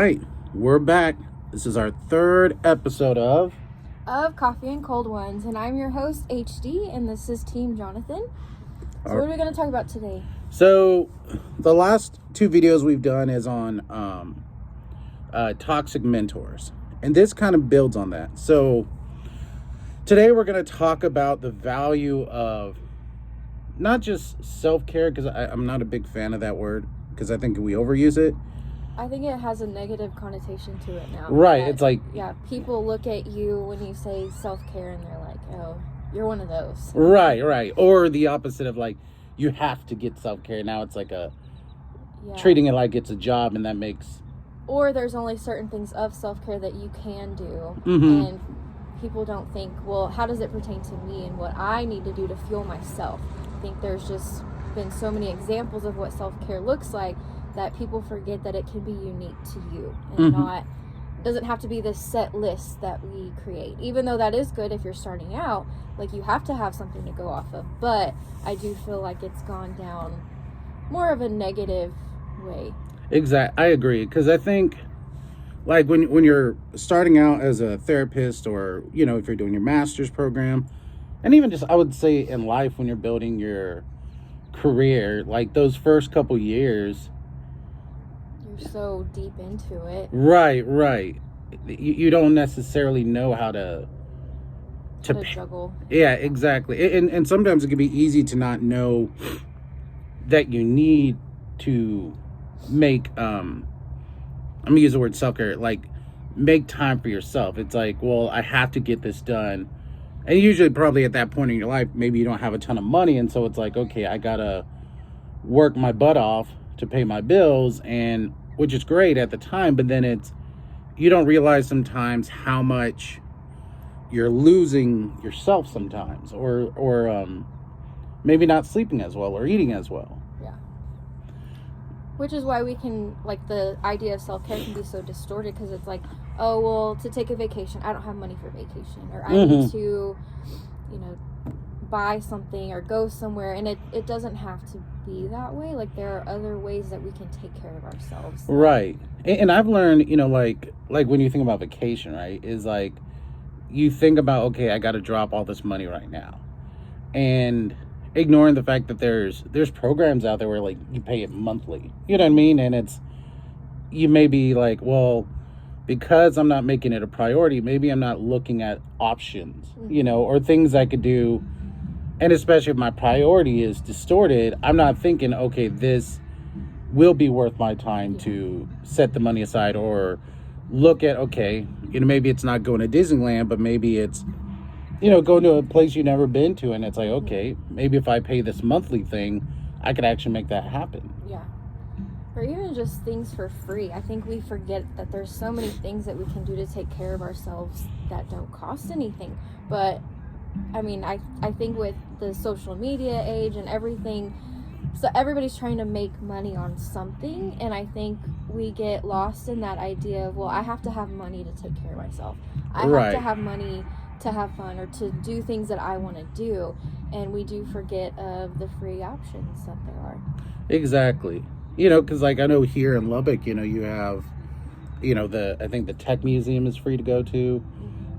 right, we're back. This is our third episode of Coffee and Cold Ones, and I'm your host HD, and this is Team Jonathan. So what are we going to talk about today? So the last two videos we've done is on toxic mentors, and this kind of builds on that. So today we're going to talk about the value of not just self-care, because I'm not a big fan of that word, because I think we overuse it. I think it has a negative connotation to it now. Right, it's like... Yeah, people look at you when you say self-care and they're like, oh, you're one of those. Right. Or the opposite of like, you have to get self-care. Now it's like treating it like it's a job, and that makes... Or there's only certain things of self-care that you can do. Mm-hmm. And people don't think, well, how does it pertain to me and what I need to do to fuel myself? I think there's just been so many examples of what self-care looks like that people forget that it can be unique to you and doesn't have to be this set list that we create. Even though that is good if you're starting out, like you have to have something to go off of. But I do feel like it's gone down more of a negative way. Exactly. I agree. Because I think like when you're starting out as a therapist, or, you know, if you're doing your master's program, and even just, I would say in life, when you're building your career, like those first couple years, so deep into it. Right. You don't necessarily know how to juggle. Yeah, exactly. And sometimes it can be easy to not know that you need to make I'm gonna use the word self-care, like make time for yourself. It's like, well, I have to get this done. And usually probably at that point in your life, maybe you don't have a ton of money, and so it's like, okay, I gotta work my butt off to pay my bills, and which is great at the time, but then you don't realize sometimes how much you're losing yourself sometimes, or maybe not sleeping as well or eating as well. Yeah. Which is why we can, like, the idea of self-care can be so distorted, because it's like, oh, well, to take a vacation, I don't have money for vacation, or I need to, you know, buy something or go somewhere, and it doesn't have to be that way. Like, there are other ways that we can take care of ourselves. Right. And I've learned, you know, like when you think about vacation, right, is like you think about, okay, I got to drop all this money right now, and ignoring the fact that there's programs out there where like you pay it monthly, you know what I mean? And you may be like, well, because I'm not making it a priority, maybe I'm not looking at options, you know, or things I could do. And especially if my priority is distorted, I'm not thinking, okay, this will be worth my time to set the money aside, or look at, okay, you know, maybe it's not going to Disneyland, but maybe it's, you know, going to a place you've never been to. And it's like, okay, maybe if I pay this monthly thing, I could actually make that happen. Yeah. Or even just things for free. I think we forget that there's so many things that we can do to take care of ourselves that don't cost anything. But I mean, I think with the social media age and everything, so everybody's trying to make money on something, and I think we get lost in that idea of, well, I have to have money to take care of myself. I have to have money to have fun or to do things that I want to do, and we do forget of the free options that there are. Exactly. You know, because like I know here in Lubbock, you know, you have, you know, I think the Tech Museum is free to go to.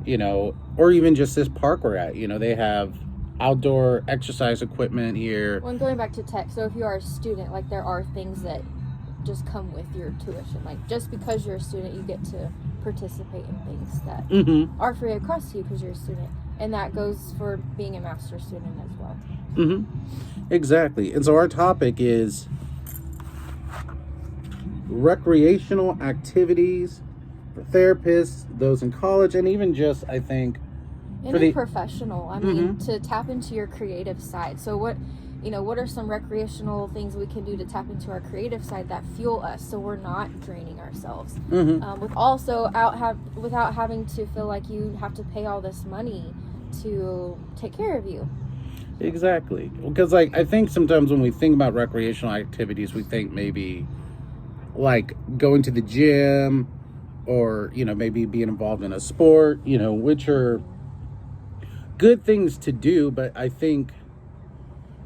You know, or even just this park we're at, you know, they have outdoor exercise equipment here. Well, going back to tech, so if you are a student, like there are things that just come with your tuition. Like just because you're a student, you get to participate in things that are free of cost to you because you're a student. And that goes for being a master's student as well. Exactly. And so our topic is recreational activities for therapists, those in college, and even just, I think, any professional. I mean, to tap into your creative side. So what are some recreational things we can do to tap into our creative side that fuel us, so we're not draining ourselves, without having to feel like you have to pay all this money to take care of you. Exactly. Because like I think sometimes when we think about recreational activities, we think maybe like going to the gym, or, you know, maybe being involved in a sport, you know, which are good things to do. But I think,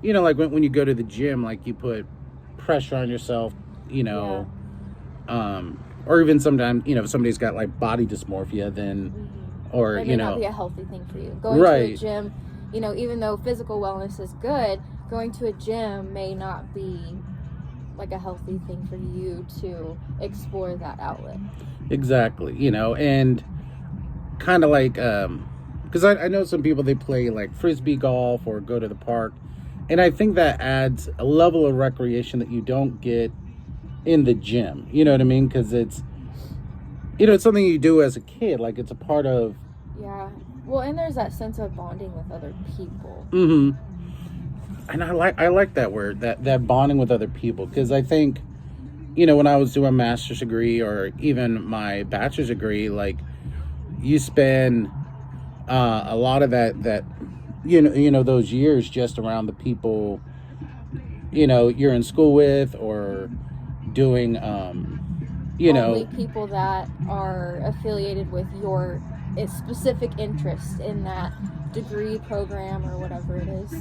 you know, like when you go to the gym, like you put pressure on yourself, you know, or even sometimes, if somebody's got like body dysmorphia, then, or, It may not be a healthy thing for you. Going Right. to a gym, even though physical wellness is good, going to a gym may not be like a healthy thing for you to explore that outlet. Exactly, and kind of like, because I know some people, they play like frisbee golf or go to the park, and I think that adds a level of recreation that you don't get in the gym. You know what I mean? Because it's something you do as a kid. Like, it's a part of. Yeah. Well, and there's that sense of bonding with other people. Mm-hmm. And I like that word, that bonding with other people, because I think, when I was doing a master's degree or even my bachelor's degree, like, you spend a lot of that those years just around the people you're in school with, or doing only people that are affiliated with your specific interest in that degree program or whatever it is.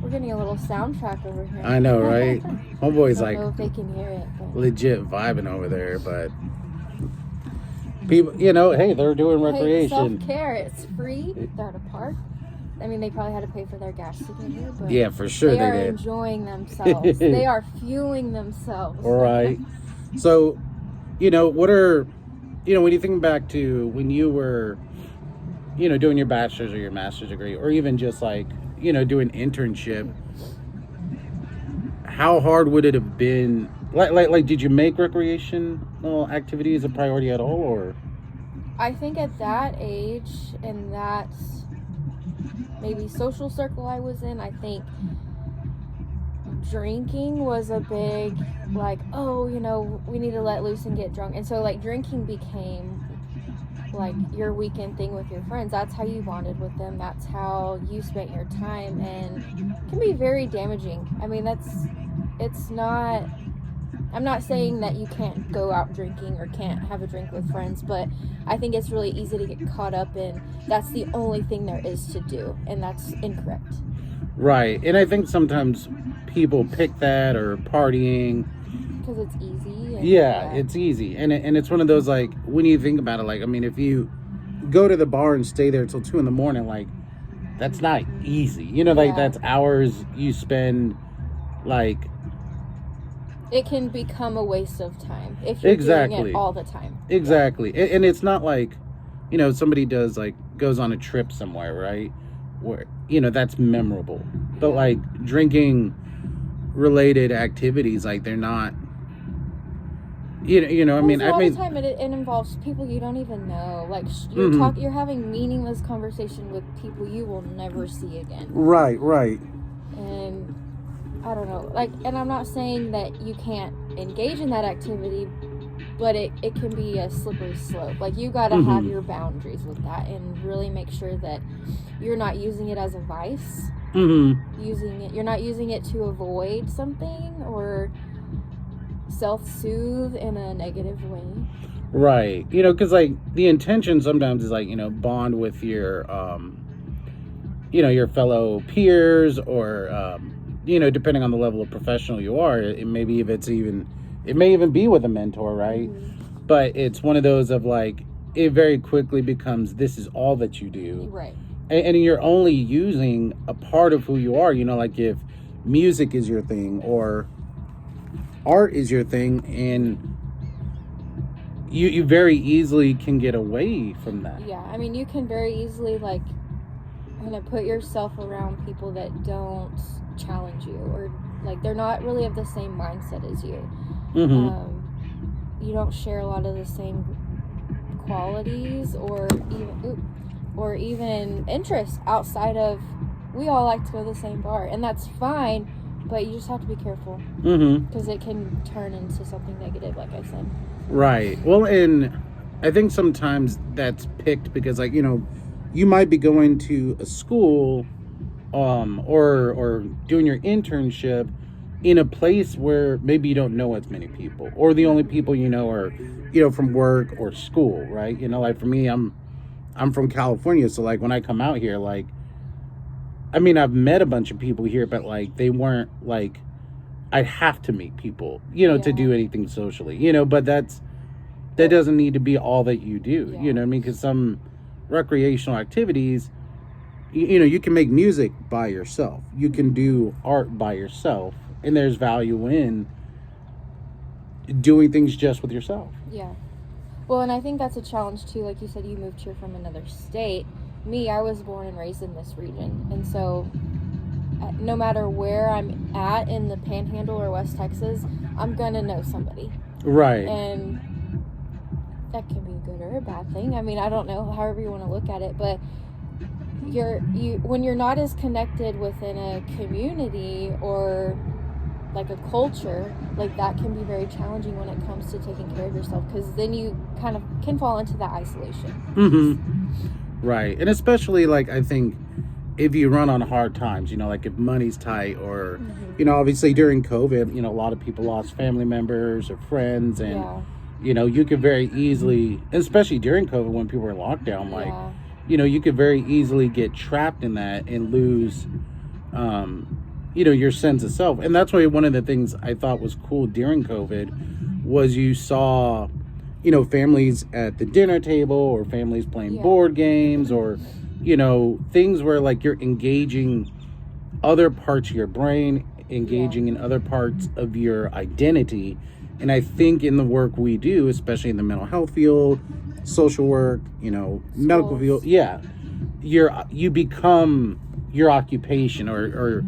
We're getting a little soundtrack over here. I know, right? Homeboy's I like don't know if they can hear it, but legit vibing over there, but people, hey, they're doing recreation. Self-care, it's free. They're at a park. I mean, they probably had to pay for their gas to get here, but yeah, for sure they they are did. enjoying themselves. They are fueling themselves. Right. So, what are, when you think back to when you were, doing your bachelor's or your master's degree, or even just like, doing internship, how hard would it have been? Like, did you make recreational activities a priority at all, or? I think at that age and that maybe social circle I was in, I think drinking was a big, like, we need to let loose and get drunk. And so, like, drinking became like your weekend thing with your friends. That's how you bonded with them. That's how you spent your time, and it can be very damaging. I mean, I'm not saying that you can't go out drinking or can't have a drink with friends, but I think it's really easy to get caught up in that's the only thing there is to do, and that's incorrect. Right. And I think sometimes people pick that, or partying, because it's easy. It's easy. And it's one of those, like, when you think about it, like, I mean, if you go to the bar and stay there till 2 a.m, like, that's not easy. Like, that's hours you spend, like. It can become a waste of time if you're doing it all the time. Exactly. And it's not like, somebody does, like, goes on a trip somewhere, right? Where, that's memorable. But, like, drinking related activities, like, they're not, I mean, all the time it involves people you don't even know. Like, you're having meaningless conversation with people you will never see again. Right. And I don't know, like, and I'm not saying that you can't engage in that activity, but it can be a slippery slope. Like, you got to have your boundaries with that and really make sure that you're not using it as a vice. You're not using it to avoid something or self-soothe in a negative way. Right. Because, like, the intention sometimes is, like, bond with your, your fellow peers, or, depending on the level of professional you are, it may even be with a mentor, right? But it's one of those of, like, it very quickly becomes, this is all that you do. Right. And you're only using a part of who you are, like, if music is your thing or art is your thing, and you very easily can get away from that. Yeah, I mean, you can very easily, like, put yourself around people that don't challenge you, or, like, they're not really of the same mindset as you. You don't share a lot of the same qualities or even interests outside of, we all like to go to the same bar, and that's fine, but you just have to be careful, because it can turn into something negative, like I said. Right. Well, and I think sometimes that's picked because, like, you might be going to a school or doing your internship in a place where maybe you don't know as many people, or the only people are from work or school, right? Like, for me, I'm from California, so, like, when I come out here, like, I mean, I've met a bunch of people here, but, like, they weren't, like, I'd have to meet people, to do anything socially, but that's, that doesn't need to be all that you do. Yeah. You know what I mean? Because some recreational activities, you know, you can make music by yourself. You can do art by yourself. And there's value in doing things just with yourself. Yeah. Well, and I think that's a challenge too. Like you said, you moved here from another state. Me, I was born and raised in this region. And so no matter where I'm at in the Panhandle or West Texas, I'm going to know somebody. Right. And that can be a good or a bad thing. I mean, I don't know, however you want to look at it, but when you're not as connected within a community or like a culture, like that can be very challenging when it comes to taking care of yourself, because then you kind of can fall into that isolation. Right. And especially, like, I think if you run on hard times, you know, like if money's tight or, you know, obviously during COVID, you know, a lot of people lost family members or friends, and, you know, you could very easily, especially during COVID when people were locked down, like, you know, you could very easily get trapped in that and lose, you know, your sense of self. And that's why one of the things I thought was cool during COVID was you saw, you know, families at the dinner table or families playing board games or, you know, things where like you're engaging other parts of your brain, engaging in other parts of your identity. And I think in the work we do, especially in the mental health field, social work, you know, medical field, you become your occupation, or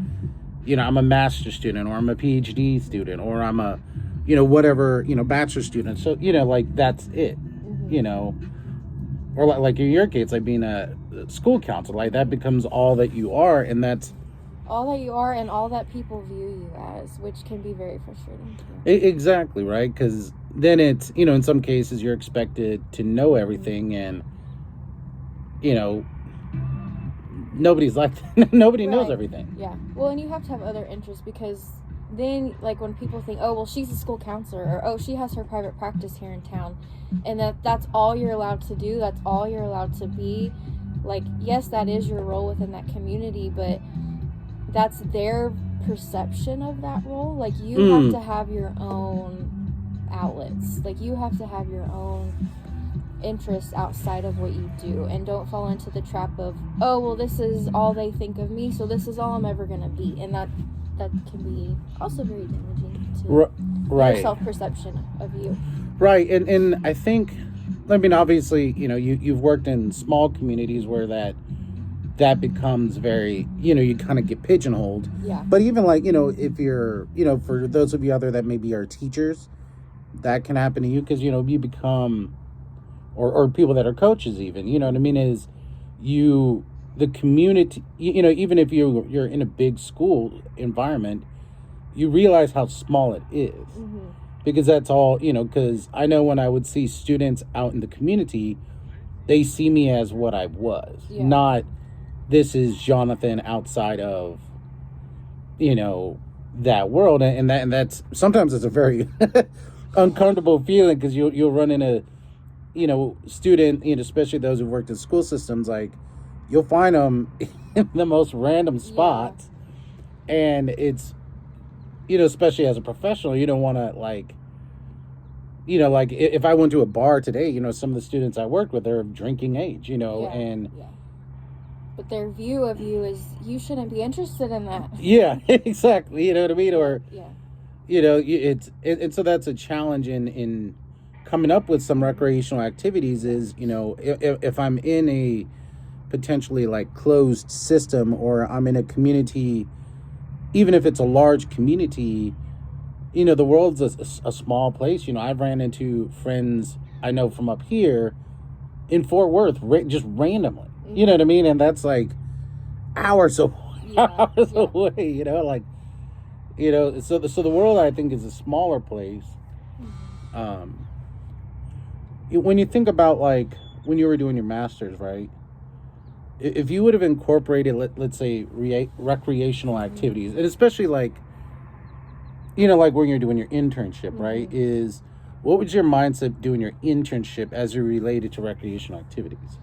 you know, I'm a master's student, or I'm a PhD student, or I'm a, you know, whatever, you know, bachelor student. So, you know, like that's it, you know, or like in your case, like being a school counselor, like that becomes all that you are, and that's all that you are and all that people view you as, which can be very frustrating too. Exactly, right? Because then it's, you know, in some cases you're expected to know everything, and, you know, nobody's like that. Nobody knows everything. Yeah. Well, and you have to have other interests, because then, like, when people think, oh, well, she's a school counselor, or oh, she has her private practice here in town, and that's all you're allowed to do, that's all you're allowed to be, like, yes, that is your role within that community, but that's their perception of that role. Like, you have to have your own outlets. Like, you have to have your own interests outside of what you do, and don't fall into the trap of, oh, well, this is all they think of me, so this is all I'm ever going to be. And that can be also very damaging to your self-perception of you. Right. And I think, I mean, obviously, you know, you've worked in small communities where that becomes very, you know, you kind of get pigeonholed. Yeah. But even like, you know, if you're, you know, for those of you out there that maybe are teachers, that can happen to you, because, you know, you become, or people that are coaches even, you know what I mean, is the community, you know, even if you're in a big school environment, you realize how small it is. Because that's all, you know, because I know when I would see students out in the community, they see me as what I was, not this is Jonathan outside of, you know, that world. And that's sometimes it's a very uncomfortable feeling, because you'll run into, you know, student, you know, especially those who worked in school systems, like you'll find them in the most random spots, and it's, you know, especially as a professional, you don't want to, like, you know, like if I went to a bar today, you know, some of the students I worked with are of drinking age, you know, and but their view of you is you shouldn't be interested in that. Yeah, exactly. You know what I mean? Or, you know, and so that's a challenge in coming up with some recreational activities is, you know, if I'm in a potentially like closed system, or I'm in a community, even if it's a large community, you know, the world's a small place. You know, I've ran into friends I know from up here in Fort Worth, just randomly. You know what I mean? And that's like hours away, away, you know, like, you know, so the world, I think, is a smaller place. When you think about, like, when you were doing your master's, right? If you would have incorporated, let's say, recreational activities, and especially, like, you know, like when you're doing your internship, right? Is what was your mindset doing your internship as it related to recreational activities?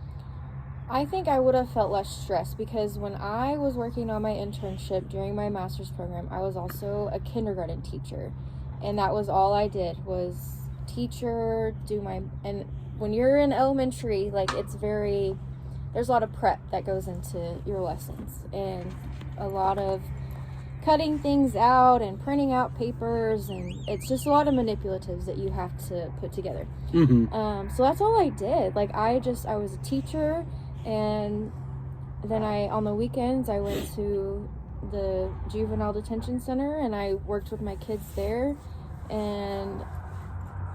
I think I would have felt less stressed, because when I was working on my internship during my master's program, I was also a kindergarten teacher, and that was all I did was teacher, and when you're in elementary, like, there's a lot of prep that goes into your lessons, and a lot of cutting things out and printing out papers, and it's just a lot of manipulatives that you have to put together. So that's all I did. Like, I was a teacher, and then on the weekends, I went to the juvenile detention center, and I worked with my kids there. And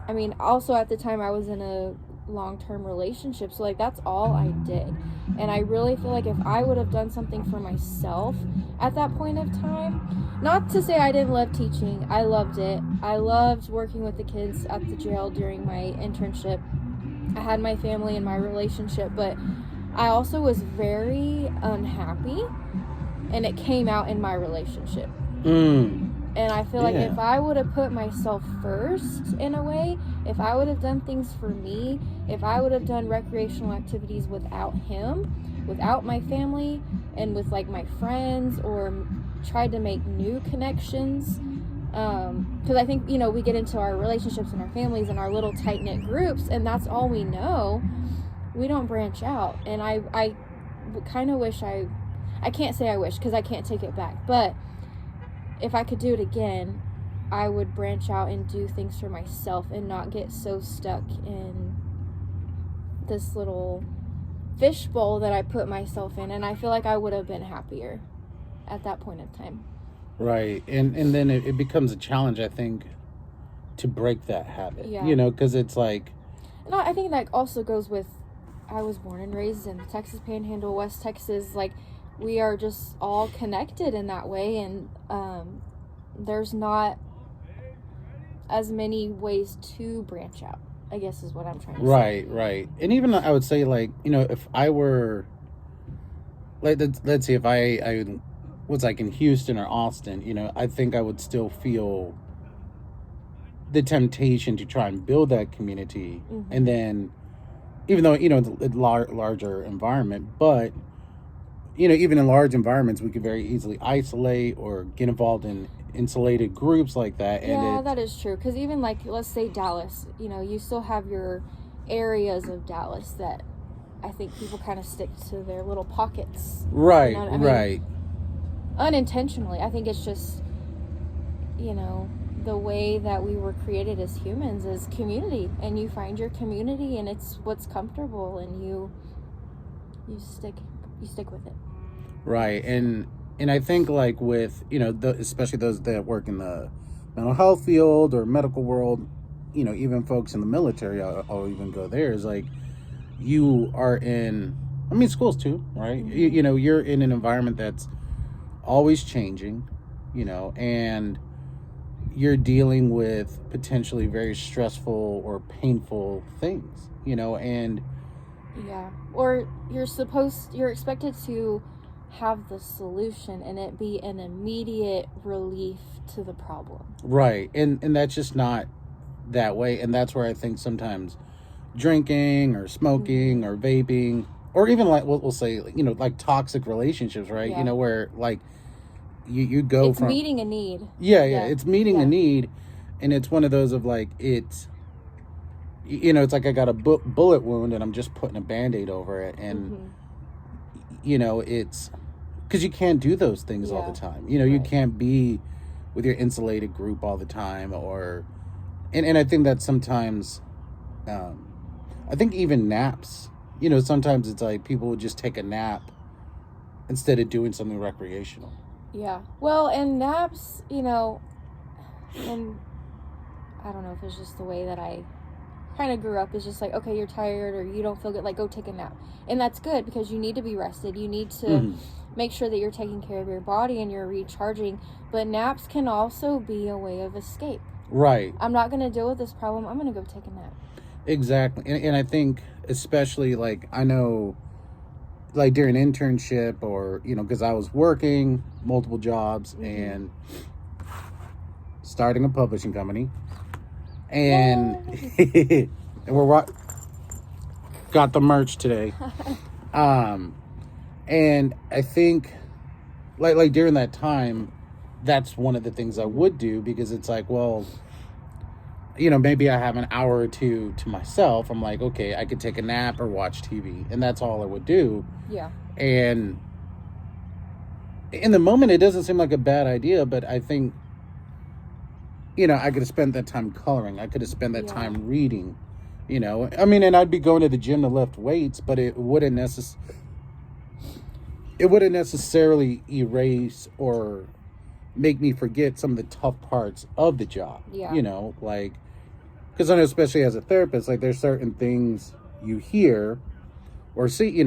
I mean, also at the time, I was in a long-term relationship, so like, that's all I did. And I really feel like if I would have done something for myself at that point of time, not to say I didn't love teaching, I loved it. I loved working with the kids at the jail during my internship. I had my family and my relationship, but I also was very unhappy, and it came out in my relationship. And I feel like if I would have put myself first in a way, if I would have done things for me, if I would have done recreational activities without him, without my family, and with like my friends, or tried to make new connections, because I think, we get into our relationships and our families and our little tight-knit groups, and that's all we know. We don't branch out. And I kind of wish I can't say I wish, because I can't take it back, but if I could do it again, I would branch out and do things for myself and not get so stuck in this little fishbowl that I put myself in. And I feel like I would have been happier at that point in time. Right. And then it becomes a challenge, I think, to break that habit. Yeah. Because it's like... And I think that also goes with, I was born and raised in the Texas Panhandle, West Texas. Like, we are just all connected in that way, and there's not as many ways to branch out, I guess is what I'm trying to say. Right. And even I would say, like, if I were, like, let's say if I was like in Houston or Austin, I think I would still feel the temptation to try and build that community. And then, even though, it's a larger environment, but even in large environments, we could very easily isolate or get involved in insulated groups like that. And that is true. Because even, like, let's say Dallas, you still have your areas of Dallas that I think people kind of stick to their little pockets. Right, right. Unintentionally. I think it's just, the way that we were created as humans is community. And you find your community, and it's what's comfortable, and you stick with it. Right. And I think, like, with, especially those that work in the mental health field or medical world, even folks in the military, I'll even go there, is like, you are in, schools too, right? You're in an environment that's always changing, and you're dealing with potentially very stressful or painful things, and... Yeah. Or you're expected to have the solution and it be an immediate relief to the problem. Right. And that's just not that way. And that's where I think sometimes drinking or smoking or vaping, or even, like, we'll say, like toxic relationships, right? Yeah. Where, like, you go it's from... meeting a need. Yeah. It's meeting a need. And it's one of those of, like, it's... it's like I got a bullet wound and I'm just putting a Band-Aid over it. And, it's... Because you can't do those things all the time. You can't be with your insulated group all the time. Or... And I think that sometimes... I think even naps... sometimes it's like people would just take a nap instead of doing something recreational. Yeah. Well, and naps, and I don't know if it's just the way that I kind of grew up, is just like, okay, you're tired or you don't feel good, like, go take a nap. And that's good, because you need to be rested. You need to make sure that you're taking care of your body and you're recharging. But naps can also be a way of escape. Right. I'm not going to deal with this problem. I'm going to go take a nap. Exactly. And I think especially, like, I know, like, during internship or, because I was working multiple jobs and starting a publishing company. And and we're got the merch today. And I think like during that time, that's one of the things I would do, because it's like, well, maybe I have an hour or two to myself. I'm like, okay, I could take a nap or watch TV, and that's all I would do. Yeah. And in the moment, it doesn't seem like a bad idea, but I think, I could have spent that time coloring. I could have spent that time reading, and I'd be going to the gym to lift weights, but it wouldn't necessarily erase or make me forget some of the tough parts of the job. Yeah. Because I know, especially as a therapist, like, there's certain things you hear or see,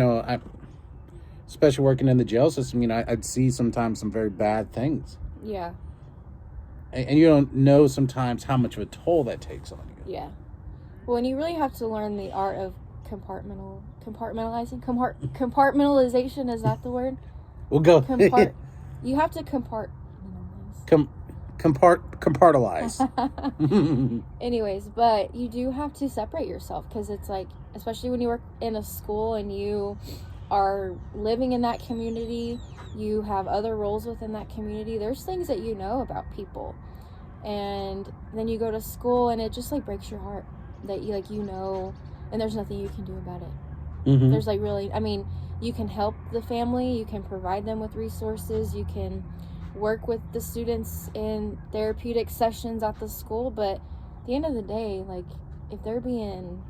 especially working in the jail system, I'd see sometimes some very bad things. Yeah. And you don't know sometimes how much of a toll that takes on you. Yeah. Well, and you really have to learn the art of compartmentalization. Is that the word? We'll go. You have to compartmentalize. Anyways, but you do have to separate yourself, because it's like, especially when you work in a school and you are living in that community, you have other roles within that community, there's things that you know about people, and then you go to school and it just like breaks your heart that and there's nothing you can do about it. Mm-hmm. There's like, really, you can help the family, you can provide them with resources, you can work with the students in therapeutic sessions at the school, but at the end of the day, like, if they're being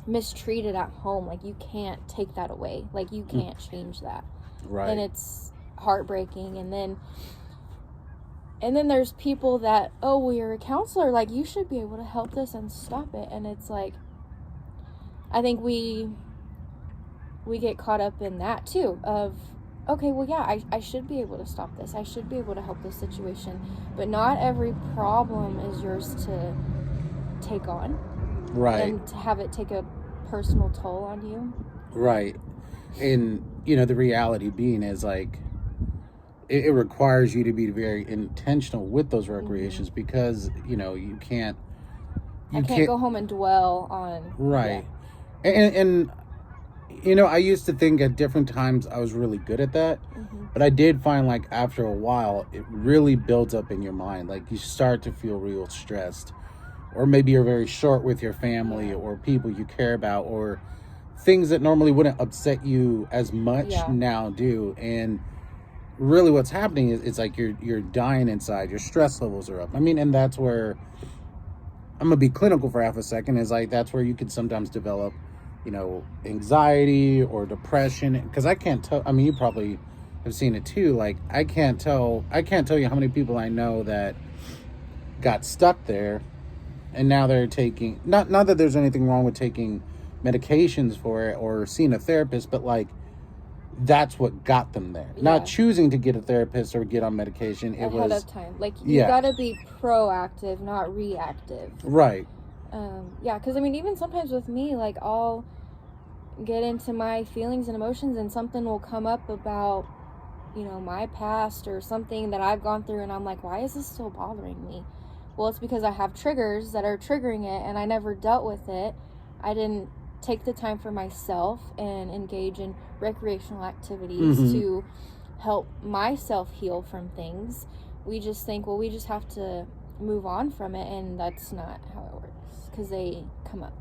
mistreated at home, like, you can't take that away. Like, you can't change that. Right. And it's heartbreaking. And then there's people that, oh, well, you're a counselor, like, you should be able to help this and stop it. And it's like, I think we get caught up in that too, of, okay, well, yeah, I should be able to stop this. I should be able to help this situation. But not every problem is yours to take on. Right. And to have it take a personal toll on you. Right. And, the reality being is, like, it requires you to be very intentional with those recreations, because, you can't... I can't go home and dwell on... Right. Yeah. And I used to think at different times I was really good at that, but I did find, like, after a while, it really builds up in your mind. Like, you start to feel real stressed, or maybe you're very short with your family or people you care about, or things that normally wouldn't upset you as much now do. And really what's happening is, it's like you're dying inside. Your stress levels are up. And that's where, I'm gonna be clinical for half a second, is like, that's where you can sometimes develop anxiety or depression. Because I can't tell, you probably have seen it too, like, I can't tell you how many people I know that got stuck there, and now they're taking, not that there's anything wrong with taking medications for it or seeing a therapist, but, like, that's what got them there. Not choosing to get a therapist or get on medication. It was ahead of time. Like, you gotta be proactive, not reactive. Right. Because even sometimes with me, like, I'll get into my feelings and emotions, and something will come up about, my past or something that I've gone through, and I'm like, why is this still bothering me? Well, it's because I have triggers that are triggering it, and I never dealt with it. I didn't take the time for myself and engage in recreational activities to help myself heal from things. We just think, well, we just have to move on from it, and that's not how it works, because they come up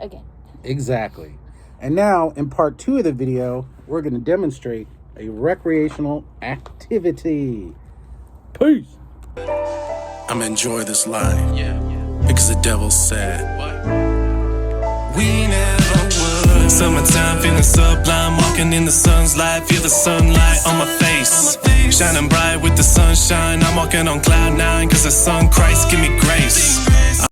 again. Exactly. And now, in part 2 of the video, we're going to demonstrate a recreational activity. Peace. I'm enjoy this life, because the devil said, we never would. Summertime feeling sublime, walking in the sun's light, feel the sunlight on my face, shining bright with the sunshine. I'm walking on cloud 9, cause the sun Christ give me grace.